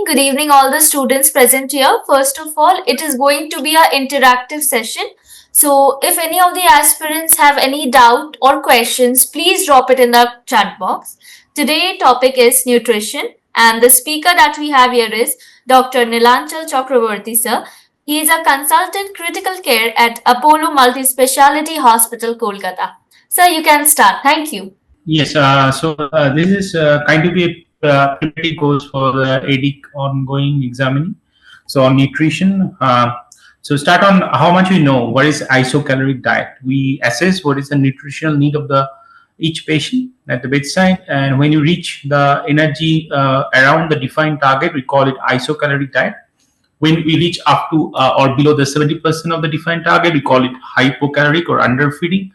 Good evening, all the students present here. First of all, it is going to be an interactive session. So, if any of the aspirants have any doubt or questions, please drop it in the chat box. Today, topic is nutrition, and the speaker that we have here is Dr. Nilanchal Chakraborty, sir. He is a consultant critical care at Apollo Multi-Speciality Hospital, Kolkata. Sir, you can start. Thank you. Yes, this is kind of a preliminary course for the EDIC ongoing examining. So on nutrition, so start on how much we know. What is isocaloric diet? We assess what is the nutritional need of each patient at the bedside, and when you reach the energy around the defined target, we call it isocaloric diet. When we reach up to or below the 70% of the defined target, we call it hypocaloric or underfeeding.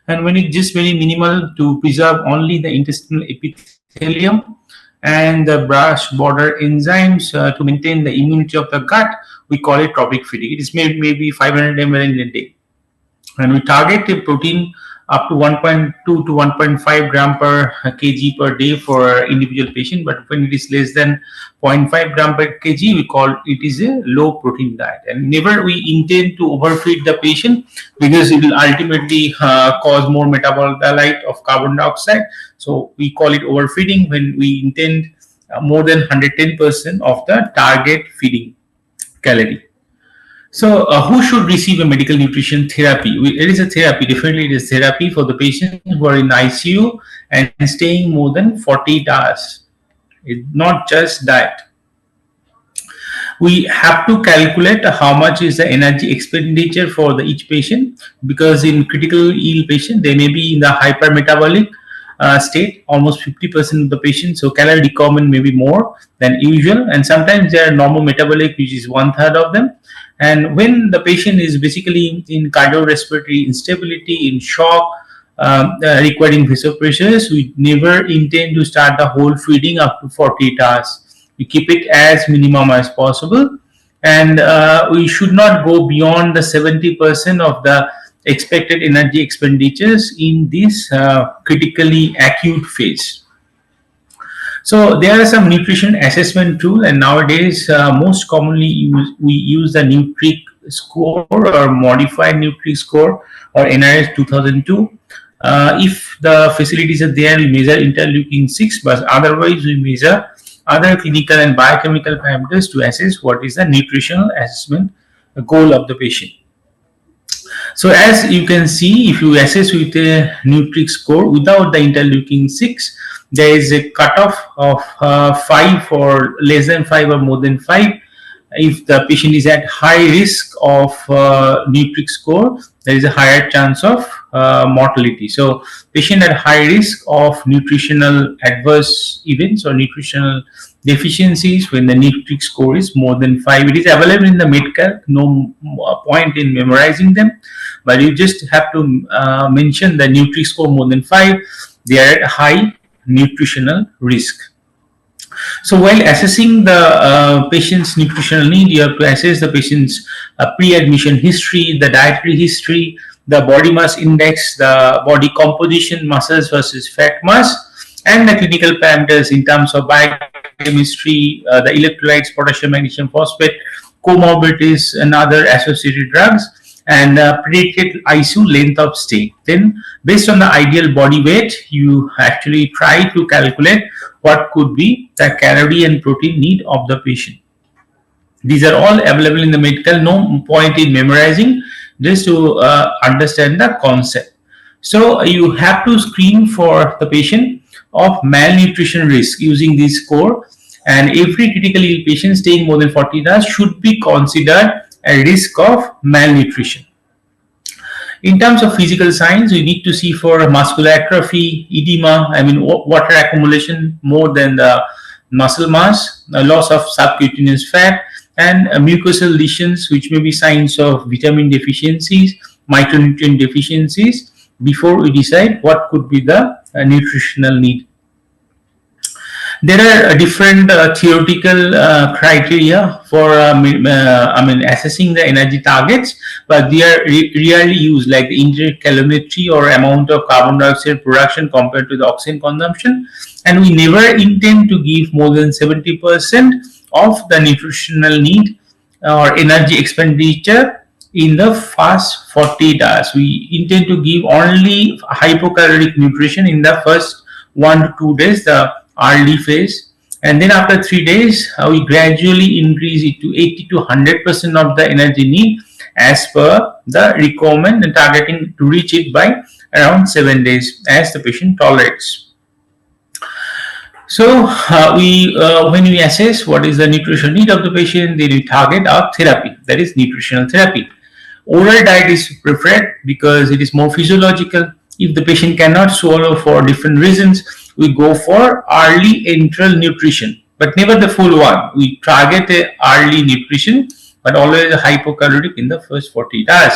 And when it's just very minimal to preserve only the intestinal epithelium and the brush border enzymes to maintain the immunity of the gut, we call it tropic feeding. It is maybe 500 ml in a day. And we target a protein up to 1.2 to 1.5 gram per kg per day for individual patient, but when it is less than 0.5 gram per kg, we call it is a low protein diet. And never we intend to overfeed the patient, because it will ultimately cause more metabolite of carbon dioxide. So we call it overfeeding when we intend more than 110% of the target feeding calorie. So, who should receive a medical nutrition therapy? It is a therapy, definitely it is therapy for the patients who are in ICU and staying more than 48 hours. It's not just diet. We have to calculate how much is the energy expenditure for each patient, because in critical ill patient, they may be in the hypermetabolic state, almost 50% of the patients. So calorie requirement may be more than usual, and sometimes they are normal metabolic, which is 1/3 of them. And when the patient is basically in cardiorespiratory instability, in shock, requiring vasopressors, we never intend to start the whole feeding up to 48 hours. We keep it as minimum as possible, and we should not go beyond the 70% of the expected energy expenditures in this critically acute phase. So there are some nutrition assessment tools, and nowadays most commonly we use the Nutric score or modified Nutric score or NRS 2002. If the facilities are there, we measure interleukin 6, but otherwise we measure other clinical and biochemical parameters to assess what is the nutritional assessment goal of the patient. So as you can see, if you assess with a Nutric score without the interleukin 6, there is a cutoff of 5 or less than 5 or more than 5. If the patient is at high risk of Nutric score, there is a higher chance of mortality. So patient at high risk of nutritional adverse events or nutritional deficiencies when the Nutric score is more than 5. It is available in the Medcal, no point in memorizing them, but you just have to mention the Nutric score more than 5. They are at high nutritional risk. So while assessing the patient's nutritional need, you have to assess the patient's pre-admission history, the dietary history, the body mass index, the body composition, muscles versus fat mass, and the clinical parameters in terms of biochemistry, the electrolytes, potassium, magnesium, phosphate, comorbidities, and other associated drugs, and predicted ICU length of stay. Then, based on the ideal body weight, you actually try to calculate what could be the calorie and protein need of the patient. These are all available in the Medcal, no point in memorizing, just to understand the concept. So you have to screen for the patient of malnutrition risk using this score, and every critically ill patient staying more than 40 hours should be considered a risk of malnutrition. In terms of physical signs, we need to see for muscular atrophy, edema, water accumulation more than the muscle mass, loss of subcutaneous fat, and mucosal lesions, which may be signs of vitamin deficiencies, micronutrient deficiencies, before we decide what could be the nutritional need. There are different theoretical criteria for assessing the energy targets, but they are rarely used, like the intercalorimetry or amount of carbon dioxide production compared to the oxygen consumption. And we never intend to give more than 70% of the nutritional need or energy expenditure in the first 40 hours. We intend to give only hypocaloric nutrition in the first 1 to 2 days, the early phase, and then after 3 days we gradually increase it to 80 to 100% of the energy need as per the requirement, and targeting to reach it by around 7 days as the patient tolerates. So when we assess what is the nutritional need of the patient, then we target our therapy, that is nutritional therapy. Oral diet is preferred because it is more physiological. If the patient cannot swallow for different reasons, we go for early enteral nutrition, but never the full one. We target a early nutrition, but always a hypocaloric in the first 40 hours.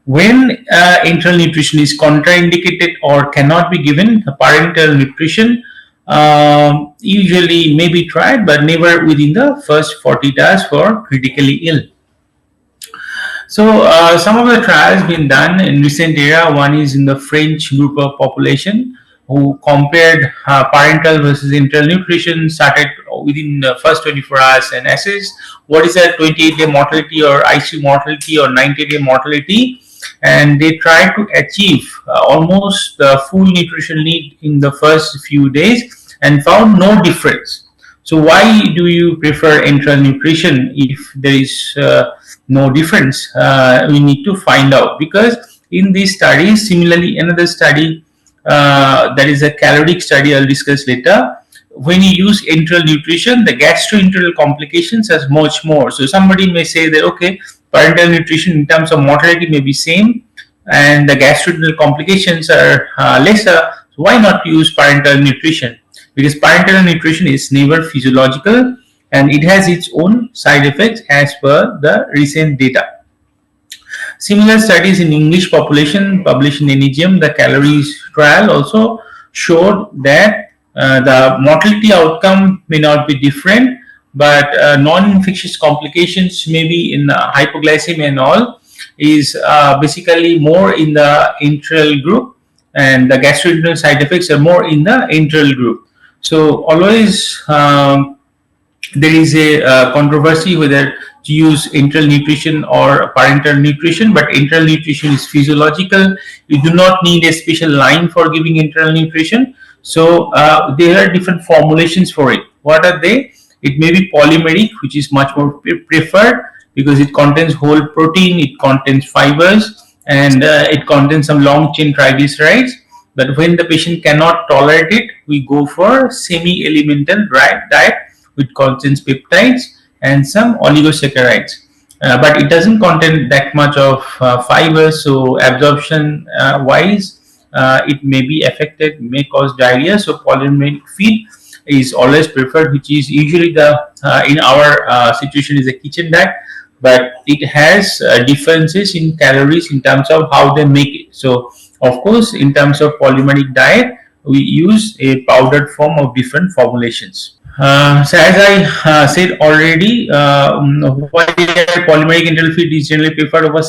When enteral nutrition is contraindicated or cannot be given, parenteral nutrition usually may be tried, but never within the first 40 hours for critically ill. So some of the trials been done in recent era. One is in the French group of population who compared parenteral versus enteral nutrition, started within the first 24 hours and assessed what is a 28-day mortality or ICU mortality or 90-day mortality, and they tried to achieve almost the full nutrition need in the first few days and found no difference. So why do you prefer enteral nutrition if there is no difference? We need to find out, because in these studies, similarly another study that is a caloric study I'll discuss later, when you use enteral nutrition, the gastrointestinal complications are much more. So somebody may say that okay, parenteral nutrition in terms of mortality may be same and the gastrointestinal complications are lesser, so why not use parenteral nutrition? Because parenteral nutrition is never physiological and it has its own side effects as per the recent data. Similar studies in English population published in NEGM, the calories trial, also showed that the mortality outcome may not be different, but non-infectious complications, maybe in hypoglycemia and all, is basically more in the enteral group, and the gastrointestinal side effects are more in the enteral group. So always there is a controversy whether to use enteral nutrition or parenteral nutrition, but enteral nutrition is physiological. You do not need a special line for giving enteral nutrition. So there are different formulations for it. What are they? It may be polymeric, which is much more preferred because it contains whole protein, it contains fibers, and it contains some long chain triglycerides. But when the patient cannot tolerate it, we go for semi-elemental diet, which contains peptides and some oligosaccharides. But it doesn't contain that much of fibers, so absorption wise, it may be affected, may cause diarrhea. So polymeric feed is always preferred, which is usually the in our situation is a kitchen diet, but it has differences in calories in terms of how they make it. So of course, in terms of polymeric diet, we use a powdered form of different formulations. So as I said already, why polymeric enteral feed is generally preferred over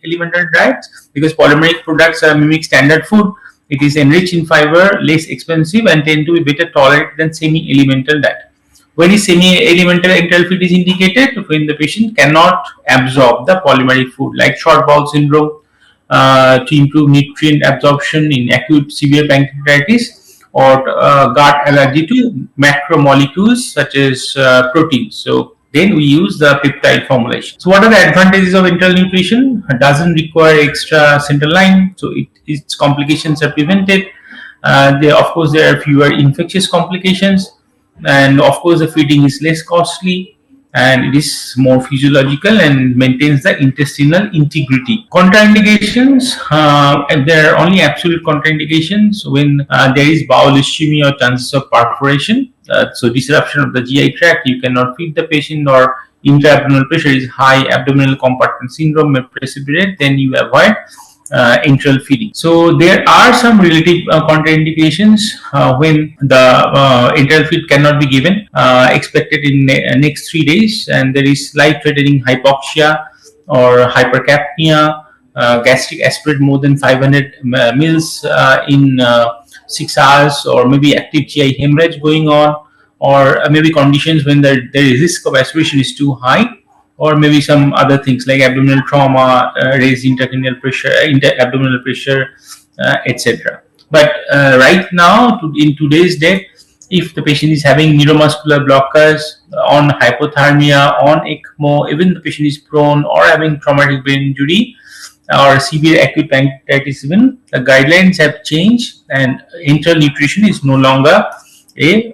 elemental diets? Because polymeric products mimic standard food. It is enriched in fiber, less expensive, and tend to be better tolerated than semi-elemental diet. When is semi-elemental enteral feed is indicated? When the patient cannot absorb the polymeric food, like short bowel syndrome, to improve nutrient absorption in acute severe pancreatitis, or gut allergy to macromolecules such as proteins. So then we use the peptide formulation. So what are the advantages of enteral nutrition? It doesn't require extra central line, so its complications are prevented. There are fewer infectious complications, and of course the feeding is less costly, and it is more physiological and maintains the intestinal integrity. Contraindications, and there are only absolute contraindications when there is bowel ischemia or chances of perforation. So disruption of the GI tract, you cannot feed the patient, or intra-abdominal pressure is high, abdominal compartment syndrome may precipitate, then you avoid enteral feeding. So there are some relative contraindications when the enteral feed cannot be given, expected in next 3 days, and there is life-threatening hypoxia or hypercapnia, gastric aspirate more than 500 mils in 6 hours, or maybe active GI hemorrhage going on, or maybe conditions when the risk of aspiration is too high, or maybe some other things like abdominal trauma, raised intracranial pressure, abdominal pressure, etc. But right now, in today's date, if the patient is having neuromuscular blockers, on hypothermia, on ECMO, even the patient is prone or having traumatic brain injury or severe acute pancreatitis, even the guidelines have changed and enteral nutrition is no longer a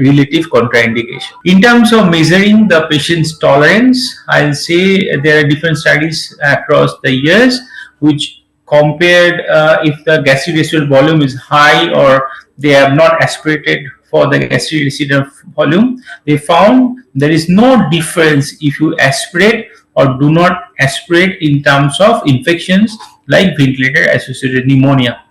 relative contraindication. In terms of measuring the patient's tolerance, I'll say there are different studies across the years which compared if the gastric residual volume is high or they have not aspirated for the gastric residual volume. They found there is no difference if you aspirate or do not aspirate in terms of infections like ventilator associated pneumonia.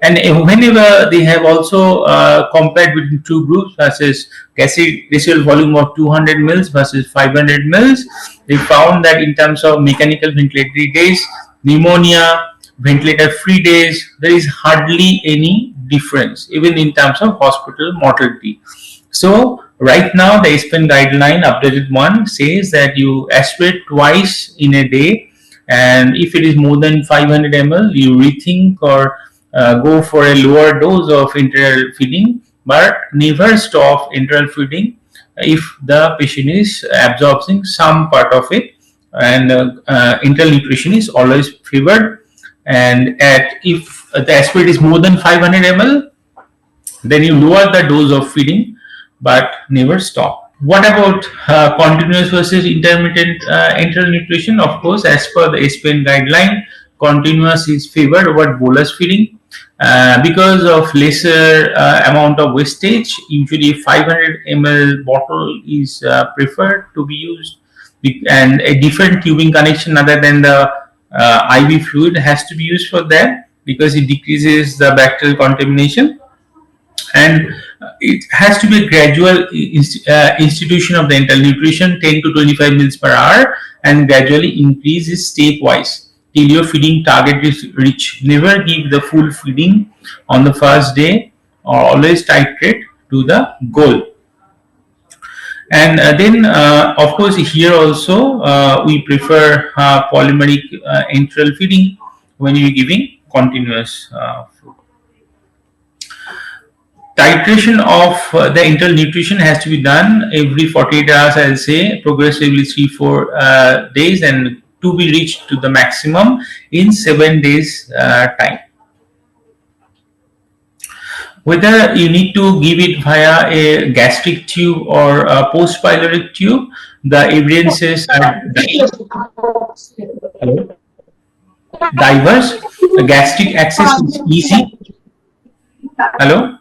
And whenever they have also compared between two groups versus gastric residual volume of 200 mils versus 500 mils, they found that in terms of mechanical ventilatory days, pneumonia, ventilator free days, there is hardly any difference, even in terms of hospital mortality. So right now the SPN guideline updated one says that you aspirate twice in a day, and if it is more than 500 ml, you rethink or go for a lower dose of enteral feeding, but never stop enteral feeding if the patient is absorbing some part of it, and enteral nutrition is always favored. And if the aspirate is more than 500 ml, then you lower the dose of feeding but never stop. What about continuous versus intermittent enteral nutrition? Of course, as per the SPN guideline, continuous is favored over bolus feeding. Because of lesser amount of wastage, usually 500 ml bottle is preferred to be used, and a different tubing connection other than the IV fluid has to be used for that because it decreases the bacterial contamination, and it has to be a gradual institution of the enteral nutrition, 10 to 25 mils per hour, and gradually increases stepwise till your feeding target is reached. Never give the full feeding on the first day, or always titrate to the goal. And then, of course, here also we prefer polymeric enteral feeding when you're giving continuous food. Titration of the enteral nutrition has to be done every 48 hours, I'll say, progressively 3-4 days, and to be reached to the maximum in 7 days time. Whether you need to give it via a gastric tube or a post-pyloric tube, the evidences are diverse. The gastric access is easy. Hello?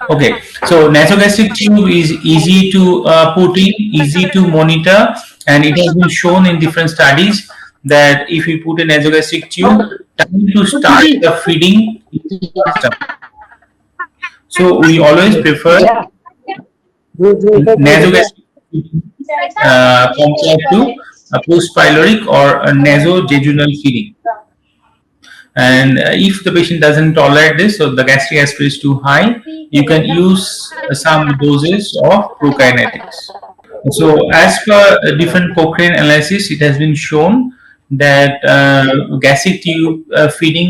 Okay, so nasogastric tube is easy to put in, easy to monitor, and it has been shown in different studies that if you put a nasogastric tube, time to start the feeding is faster. So we always prefer nasogastric compared to a post-pyloric or a nasojejunal feeding. And if the patient doesn't tolerate this, or the gastric aspirate is too high, you can use some doses of prokinetics. So as per different Cochrane analysis, it has been shown that gastric tube feeding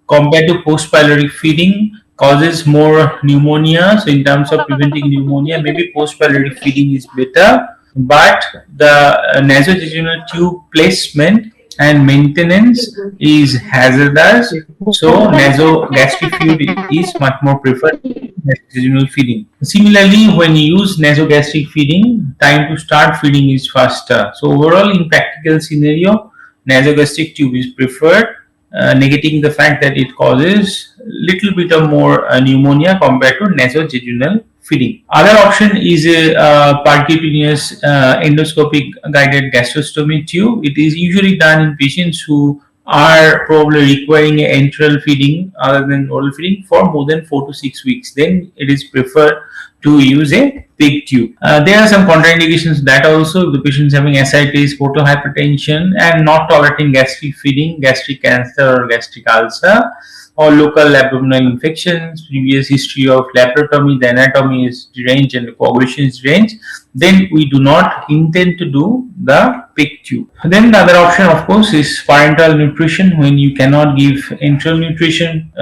compared to post-pyloric feeding causes more pneumonia. So in terms of preventing pneumonia, maybe post-pyloric feeding is better, but the nasojejunal tube placement and maintenance is hazardous, so nasogastric feed is much more preferred than nasojejunal feeding. Similarly, when you use nasogastric feeding, time to start feeding is faster. So overall, in practical scenario, nasogastric tube is preferred, negating the fact that it causes little bit of more pneumonia compared to nasojejunal feeding. Other option is a percutaneous endoscopic guided gastrostomy tube. It is usually done in patients who are probably requiring enteral feeding other than oral feeding for more than 4 to 6 weeks. Then it is preferred to use a pig tube. There are some contraindications that also, if the patient is having ascites, portal hypertension, and not tolerating gastric feeding, gastric cancer or gastric ulcer, or local abdominal infections, previous history of laparotomy, the anatomy is deranged and the coagulation is deranged, then we do not intend to do the PIC tube. Then the other option, of course, is parenteral nutrition. When you cannot give enteral nutrition,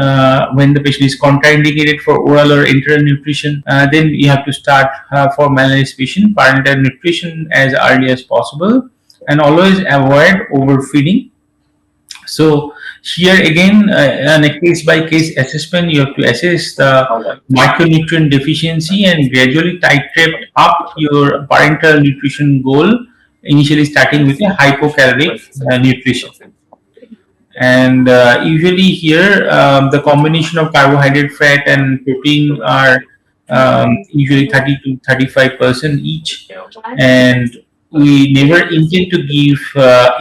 when the patient is contraindicated for oral or enteral nutrition, then you have to start for malnourished patient parenteral nutrition as early as possible, and always avoid overfeeding. So here again, on a case-by-case assessment, you have to assess the micronutrient deficiency and gradually titrate up your parenteral nutrition goal, initially starting with a hypocaloric nutrition. And usually here, the combination of carbohydrate, fat, and protein are usually 30 to 35% each, and we never intend to give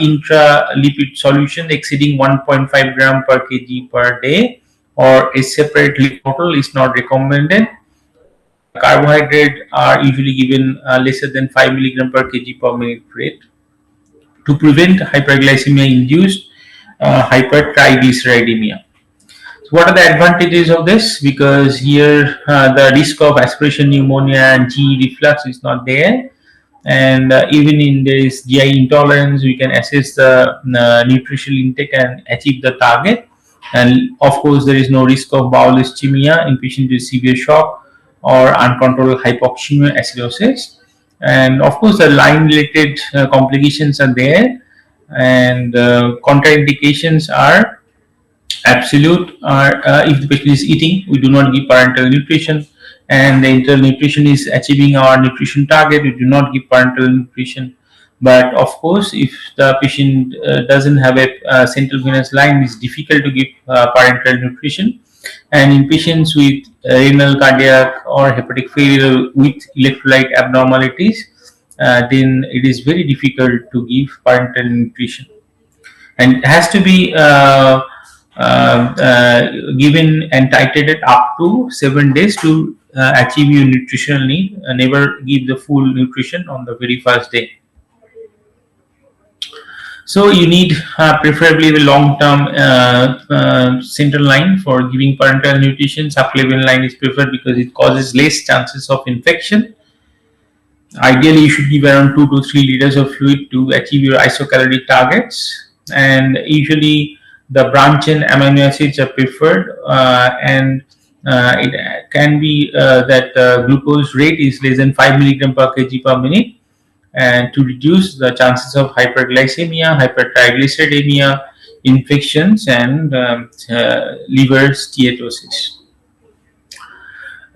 intra-lipid solution exceeding 1.5 gram per kg per day, or a separate lipid bottle is not recommended. Carbohydrate are usually given lesser than 5 milligram per kg per minute rate to prevent hyperglycemia-induced hypertriglyceridemia. So what are the advantages of this? Because here the risk of aspiration pneumonia and GE reflux is not there, and even in this GI intolerance, we can assess the nutritional intake and achieve the target. And of course, there is no risk of bowel ischemia in patients with severe shock or uncontrolled hypoxemia acidosis. And of course, the line-related complications are there, and contraindications are absolute. If the patient is eating, we do not give parenteral nutrition, and the enteral nutrition is achieving our nutrition target, we do not give parenteral nutrition. But of course, if the patient doesn't have a central venous line, it's difficult to give parenteral nutrition. And in patients with renal, cardiac, or hepatic failure with electrolyte abnormalities, then it is very difficult to give parenteral nutrition, and it has to be given and titrated up to 7 days to achieve your nutritional need. Never give the full nutrition on the very first day. So you need preferably the long-term central line for giving parenteral nutrition. Subclavian line is preferred because it causes less chances of infection. Ideally, you should give around 2 to 3 liters of fluid to achieve your isocaloric targets. And usually, the branch chain amino acids are preferred, and it can be that glucose rate is less than 5 milligram per kg per minute, and to reduce the chances of hyperglycemia, hypertriglyceridemia, infections, and liver steatosis.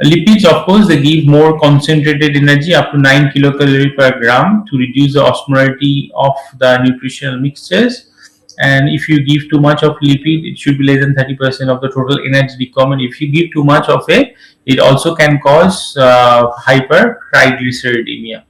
Lipids, of course, they give more concentrated energy up to 9 kilocalorie per gram to reduce the osmolarity of the nutritional mixtures. And if you give too much of lipid, it should be less than 30% of the total energy requirement. If you give too much of it also can cause hypertriglyceridemia.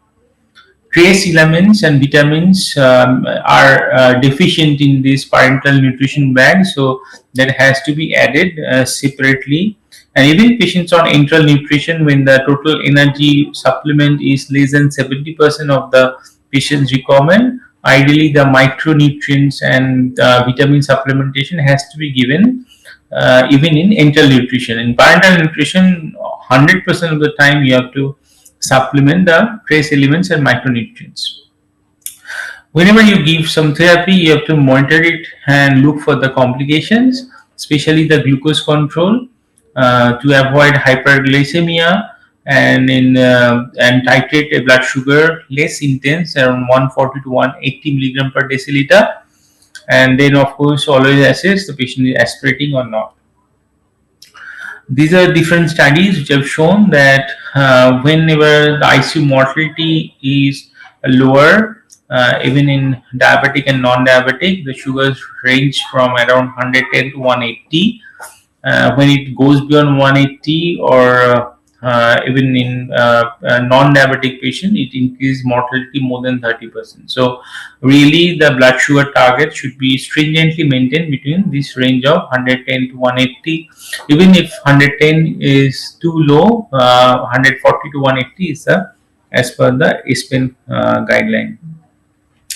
Trace elements and vitamins are deficient in this parenteral nutrition bag, so that has to be added separately. And even patients on enteral nutrition, when the total energy supplement is less than 70% of the patient's requirement, ideally the micronutrients and vitamin supplementation has to be given even in enteral nutrition. In parenteral nutrition, 100% of the time you have to supplement the trace elements and micronutrients. Whenever you give some therapy, you have to monitor it and look for the complications, especially the glucose control, to avoid hyperglycemia, and titrate a blood sugar less intense, around 140 to 180 milligram per deciliter, and then of course always assess the patient is aspirating or not. These are different studies which have shown that whenever the ICU mortality is lower, even in diabetic and non-diabetic, the sugars range from around 110 to 180. When it goes beyond 180, or even in non-diabetic patient, it increases mortality more than 30%. So really the blood sugar target should be stringently maintained between this range of 110 to 180. Even if 110 is too low, 140 to 180 is as per the ESPN guideline.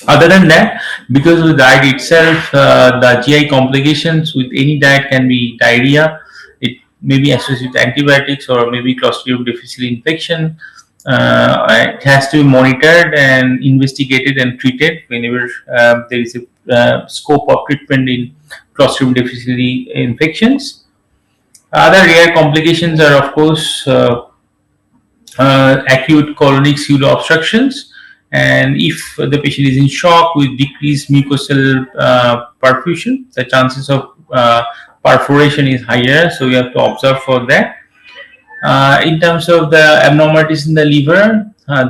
Other than that, because of the diet itself, the GI complications with any diet can be diarrhea. It may be associated with antibiotics or maybe Clostridium difficile infection. It has to be monitored and investigated and treated whenever there is a scope of treatment in Clostridium difficile infections. Other rare complications are, of course, acute colonic pseudo obstructions, and if the patient is in shock with decreased mucosal perfusion, the chances of perforation is higher, so we have to observe for that. In terms of the abnormalities in the liver, I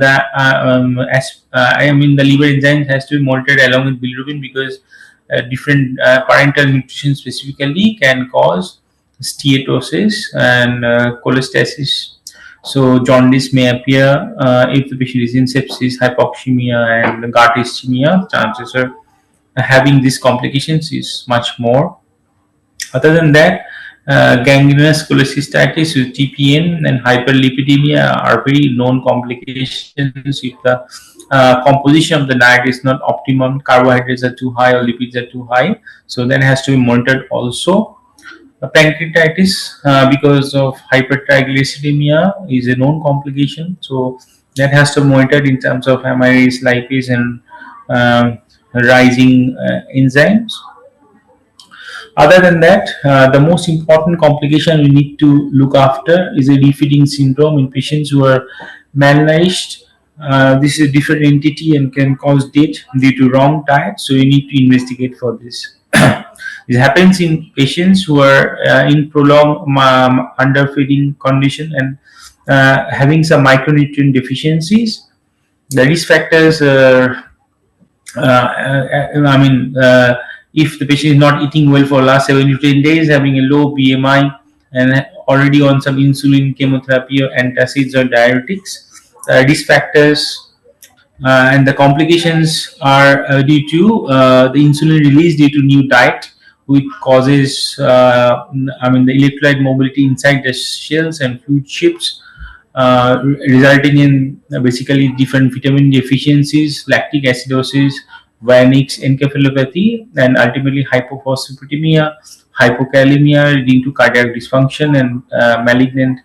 mean the liver enzyme has to be monitored along with bilirubin, because different parental nutrition specifically can cause steatosis and cholestasis. So jaundice may appear if the patient is in sepsis, hypoxemia, and gut ischemia. Chances of having these complications is much more. Other than that, gangrenous cholecystitis with TPN and hyperlipidemia are very known complications if the composition of the diet is not optimum, carbohydrates are too high or lipids are too high. So that has to be monitored also. Pancreatitis, because of hypertriglyceridemia, is a known complication. So that has to be monitored in terms of amylase, lipase, and rising enzymes. Other than that, the most important complication we need to look after is a refeeding syndrome in patients who are malnourished. This is a different entity and can cause death due to wrong diet, so we need to investigate for this. This happens in patients who are in prolonged underfeeding condition and having some micronutrient deficiencies. The risk factors are, if the patient is not eating well for last 7 to 10 days, having a low BMI, and already on some insulin, chemotherapy, or antacids or diuretics, risk factors and the complications are due to the insulin release due to new diet, which causes the electrolyte mobility inside the cells and fluid shifts, resulting in basically different vitamin deficiencies, lactic acidosis, Viennese encephalopathy, and ultimately hypophosphatemia, hypokalemia, leading to cardiac dysfunction and malignant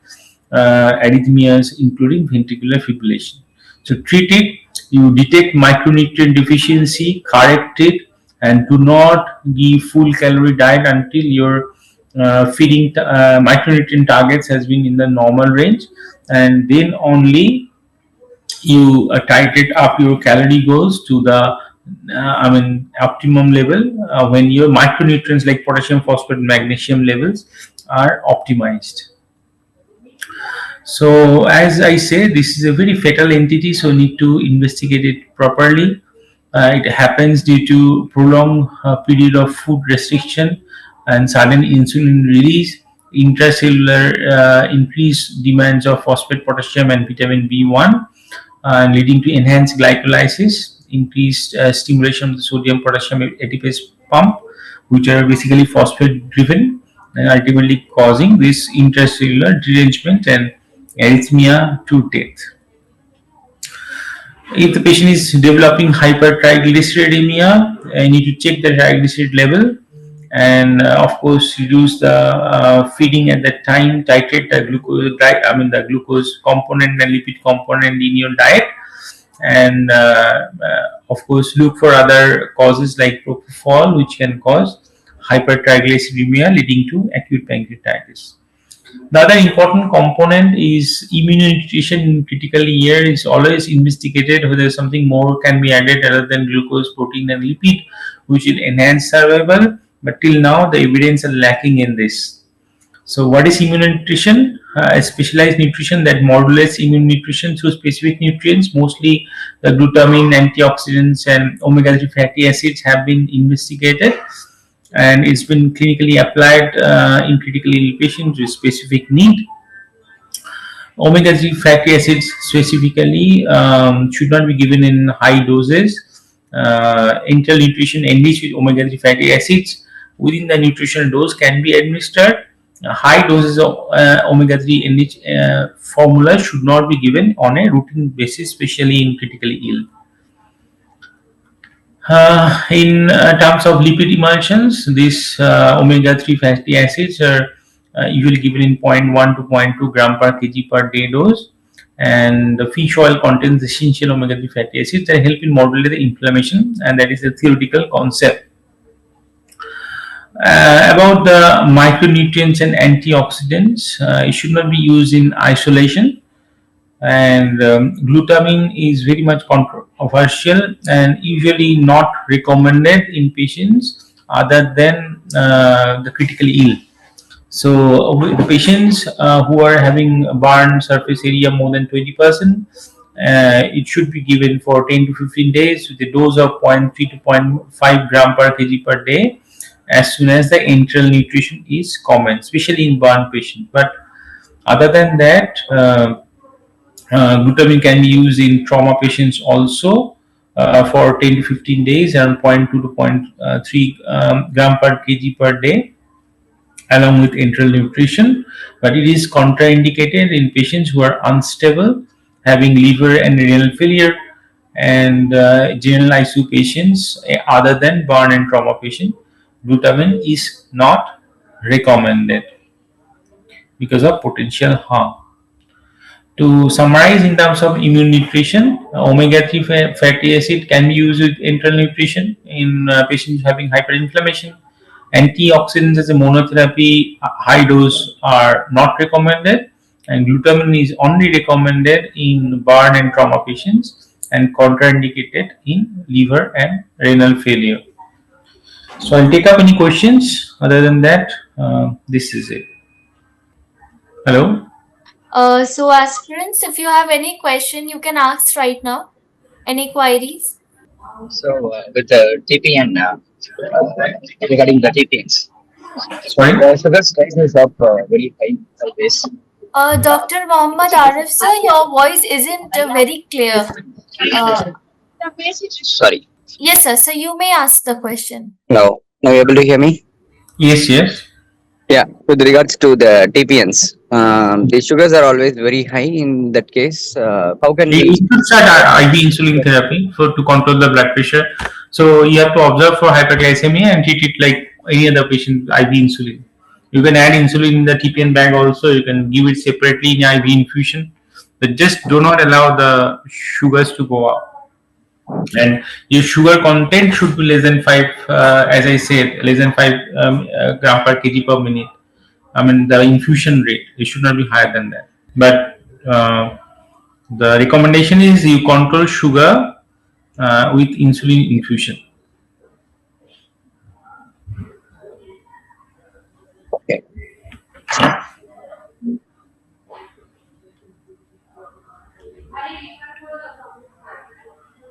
arrhythmias, including ventricular fibrillation. So treat it, you detect micronutrient deficiency, correct it, and do not give full calorie diet until your feeding micronutrient targets has been in the normal range, and then only you titrate up your calorie goals to the optimum level when your micronutrients like potassium, phosphate, magnesium levels are optimized. So as I say, this is a very fatal entity, so need to investigate it properly. It happens due to prolonged period of food restriction and sudden insulin release, intracellular increased demands of phosphate, potassium, and vitamin B1, leading to enhanced glycolysis, increased stimulation of the sodium potassium ATPase pump, which are basically phosphate driven, and ultimately causing this intracellular derangement and arrhythmia to death. If the patient is developing hypertriglyceridemia, I need to check the triglyceride level, and of course reduce the feeding at that time, titrate the glucose component and lipid component in your diet, and of course look for other causes like propofol, which can cause hypertriglyceridemia leading to acute pancreatitis. The other important component is immunonutrition in critical year is always investigated whether something more can be added other than glucose, protein, and lipid, which will enhance survival. But till now, the evidence are lacking in this. So, what is immunonutrition? A specialized nutrition that modulates immune nutrition through specific nutrients. Mostly, the glutamine, antioxidants, and omega-3 fatty acids have been investigated, and it's been clinically applied in critically ill patients with specific need. Omega-3 fatty acids specifically should not be given in high doses. Enteral nutrition enriched with omega-3 fatty acids within the nutritional dose can be administered. High doses of omega-3 enriched formula should not be given on a routine basis, especially in critically ill. In terms of lipid emulsions, these omega-3 fatty acids are usually given in 0.1 to 0.2 gram per kg per day dose. And the fish oil contains essential omega-3 fatty acids that help in modulate the inflammation, and that is a theoretical concept. About the micronutrients and antioxidants, it should not be used in isolation, and glutamine is very much controversial and usually not recommended in patients other than the critically ill. So the patients who are having burn surface area more than 20%, it should be given for 10 to 15 days with a dose of 0.3 to 0.5 gram per kg per day as soon as the enteral nutrition is common, especially in burn patient. But other than that, glutamine can be used in trauma patients also for 10 to 15 days and 0.2 to 0.3 gram per kg per day along with enteral nutrition, but it is contraindicated in patients who are unstable, having liver and renal failure, and general ICU patients other than burn and trauma patient. Glutamine is not recommended because of potential harm. To summarize, in terms of immune nutrition, omega-3 fatty acid can be used with enteral nutrition in patients having hyperinflammation. Antioxidants as a monotherapy, high dose are not recommended, and glutamine is only recommended in burn and trauma patients and contraindicated in liver and renal failure. So I'll take up any questions. Other than that, this is it. Hello. So aspirants, if you have any question, you can ask right now. Any queries? So with the TPN, regarding the TPNs, Sorry. the sugar price is up very high always. Dr. Mohammad Arif, sir, your voice isn't very clear. Sorry. Yes, sir. So you may ask the question. Now you able to hear me? Yes, yes. Yeah. With regards to the TPNs, the sugars are always very high. In that case, how can You we? should start IV insulin therapy for to control the blood pressure. So you have to observe for hyperglycemia and treat it like any other patient IV insulin. You can add insulin in the TPN bag also. You can give it separately in IV infusion, but just do not allow the sugars to go up. And your sugar content should be less than 5, as I said, less than 5 gram per kg per minute. I mean the infusion rate, it should not be higher than that. But the recommendation is you control sugar with insulin infusion. Okay.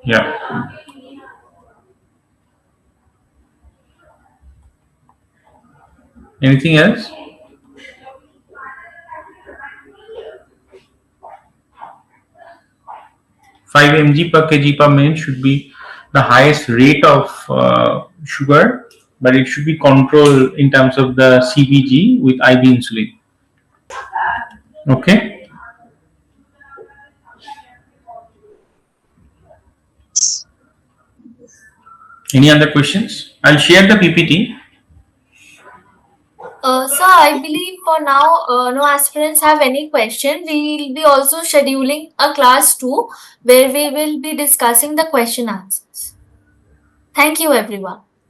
Yeah. Anything else? Five mg per kg per minute should be the highest rate of sugar, but it should be controlled in terms of the CBG with IV insulin. Okay. Any other questions? I'll share the PPT. Sir, I believe for now, no aspirants have any question. We will be also scheduling a class 2 where we will be discussing the question answers. Thank you, everyone.